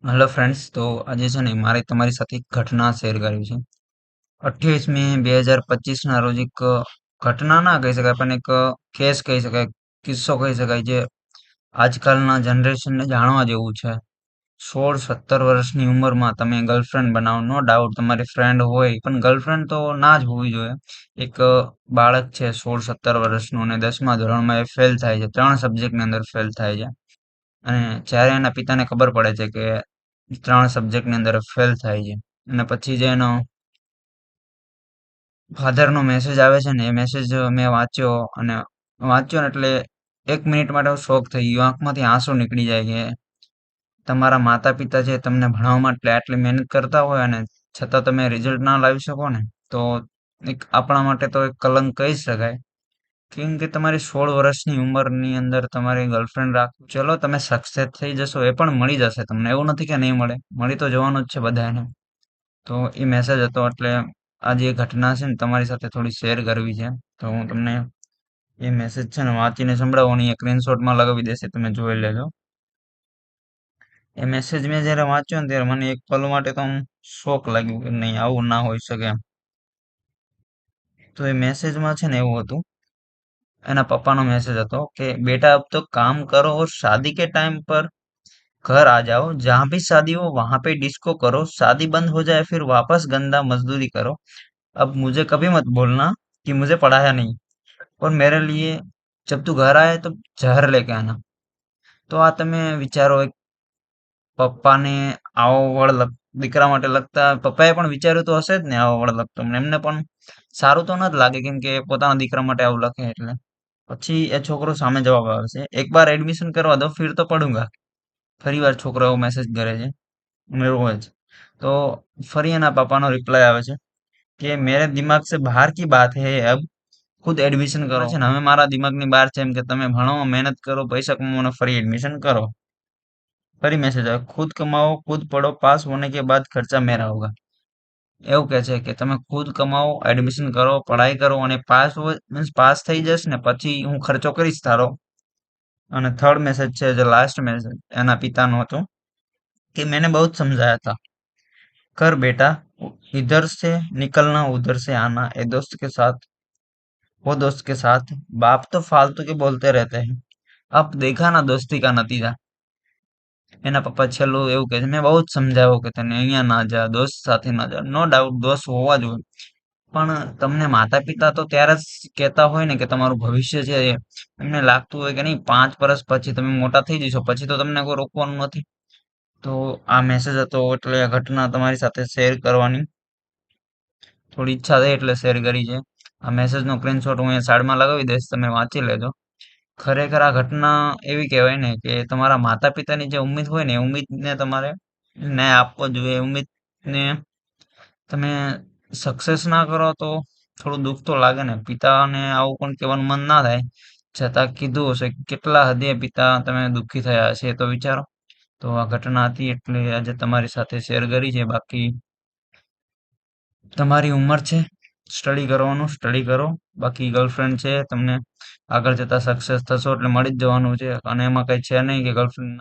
Hello friends, તો આજે છે ને મારે તમારી સાથે એક ઘટના શેર કરવી છે. 28 મે 2025 ના રોજ એક ઘટના ના કહી શકાય, પણ એક કેસ કહી શકાય, કિસ્સો કહી શકાય, જે આજકાલના જનરેશનને જાણવા જેવું છે. 16-17 વર્ષની ઉંમરમાં તમે ગર્લફ્રેન્ડ બનાવો. નો ડાઉટ તમારી ફ્રેન્ડ હોય, પણ ગર્લફ્રેન્ડ તો ના જ હોવી જોઈએ. એક બાળક છે 16-17 વર્ષનું, અને 10મા ધોરણમાં એ ફેલ થાય છે, 3 સબ્જેક્ટની અંદર ફેલ થાય છે. અને જ્યારે એના પિતાને ખબર પડે છે કે 3 સબ્જેક્ટની અંદર ફેલ થાય છે, અને પછી જે એનો ફાધરનો મેસેજ આવે છે ને, એ મેસેજ મેં વાંચ્યો ને એટલે 1 મિનિટ માટે હું શોક થઈ ગયો. આંખમાંથી આંસુ નીકળી જાય કે તમારા માતા પિતા છે તમને ભણાવવા માટે આટલી મહેનત કરતા હોય, અને છતાં તમે રિઝલ્ટ ના લાવી શકો ને, તો એક આપણા માટે તો એક કલંક કહી શકાય. કેમ કે તમારી 16 વર્ષની ઉંમરની અંદર તમારી ગર્લફ્રેન્ડ રાખવી, ચલો તમે સક્સેસ થઈ જશો, એ પણ મળી જશે તમને, એવું નથી કે નહીં મળે, મળી તો જવાનું જ છે બધાને. તો એ મેસેજ હતો, એટલે આજે એ ઘટના છે ને તમારી સાથે થોડી શેર કરવી છે. તો હું તમને એ મેસેજ છે ને વાંચીને સંભળાવવાની, એક સ્ક્રીનશોટમાં લગાવી દેશે, તમે જોઈ લેજો. એ મેસેજ મેં જ્યારે વાંચ્યો ને, ત્યારે મને એક પલ માટે તો આમ શોક લાગ્યું કે નહીં, આવું ના હોઈ શકે એમ. તો એ મેસેજમાં છે ને એવું હતું, એના પપ્પાનો મેसेज હતો कि बेटा अब तो काम करो और शादी के टाइम पर घर आ जाओ, जहां भी शादी हो वहां पे डिस्को करो, शादी बंद हो जाए फिर वापस गंदा मजदूरी करो, अब मुझे कभी मत बोलना कि मुझे पढ़ाया नहीं, और मेरे लिए जब तू घर आए तो जहर लेके आना. તો આ તમે વિચારો, એક પપ્પાને આવો વળ દીકરા માટે લખતા, પપ્પાએ પણ વિચાર્યું તો હશે જ ને આવો વળ લખતો, એમને પણ સારું તો ન જ લાગે, કેમ કે પોતાના દીકરા માટે આવું લખે એટલે. પછી એ છોકરો સામે જવાબ આવે છે, એક બાર એડમિશન કરવા દો ફિર તો પડूंगा. ફરી વાર છોકરો એવો મેસેજ કરે છે, અને રોવે છે. તો ફરી એના પપ્પાનો રિપ્લાય આવે છે કે મેરે દિમાગ સે બહાર કી બાત હે, અબ ખુદ એડમિશન કરો. છે ને, હવે મારા દિમાગની બહાર છે, એમ કે તમે ભણો, મહેનત કરો, પૈસા કમાવો અને ફરી એડમિશન કરો. ફરી મેસેજ આવે, ખુદ કમાઓ, ખુદ પડો, પાસ હોને કે બાદ ખર્ચા મેરા હોગા. એવું કહે છે કે તમે ખુદ કમાઓ, એડમિશન કરો, પઢાઈ કરો, અને પાસ મીન્સ પાસ થઈ જશ ને પછી હું ખર્ચો કરીશ તારો. અને થર્ડ મેસેજ છે, જે લાસ્ટ મેસેજ એના પિતાનો હતો, कि मैंने बहुत समझाया था, कर बेटा, इधर से निकलना उधर से आना, ये दोस्त के साथ वो दोस्त के साथ, बाप तो फालतू के बोलते रहते हैं, अब देखा ना दोस्ती का नतीजा. એના પપ્પા છેલ્લું એવું કહે છે, મેં બહુ જ સમજાવ્યો કે તને અહીંયા ના જા, દોસ્ત સાથે ના જા. નો ડાઉટ દોસ્ત હોવા જોઈએ, પણ તમને માતા પિતા તો ત્યારે જ કહેતા હોય ને કે તમારું ભવિષ્ય છે, એમને લાગતું હોય કે નહીં 5 વર્ષ પછી તમે મોટા થઈ જશો, પછી તો તમને કોઈ રોકવાનું નથી. તો આ મેસેજ હતો, એટલે આ ઘટના તમારી સાથે શેર કરવાની થોડી ઈચ્છા થઈ એટલે શેર કરી છે. આ મેસેજનો સ્ક્રીનશોટ હું અહીંયા સાઈડમાં લગાવી દઈશ, તમે વાંચી લેજો. ખરેખર આ ઘટના એવી કહેવાય ને કે તમારા માતા પિતાની જે ઉમ્મીદ હોય ને, એ ઉમ્મીદને તમારે ન્યાય આપવો જોઈએ. એ ઉમ્મીદને તમે સક્સેસ ના કરો તો થોડું દુઃખ તો લાગે ને. પિતાને આવું પણ કહેવાનું મન ના થાય, છતાં કીધું હશે. કેટલા હદે પિતા તમે દુઃખી થયા હશે એ તો વિચારો. તો આ ઘટના હતી એટલે આજે તમારી સાથે શેર કરી છે. બાકી તમારી ઉંમર છે સ્ટડી કરવાનું, સ્ટડી કરો. બાકી ગર્લફ્રેન્ડ છે, તમને આગળ જતા સક્સેસ થશો એટલે મળી જ જવાનું છે, અને એમાં કઈ છે નહીં કે ગર્લફ્રેન્ડ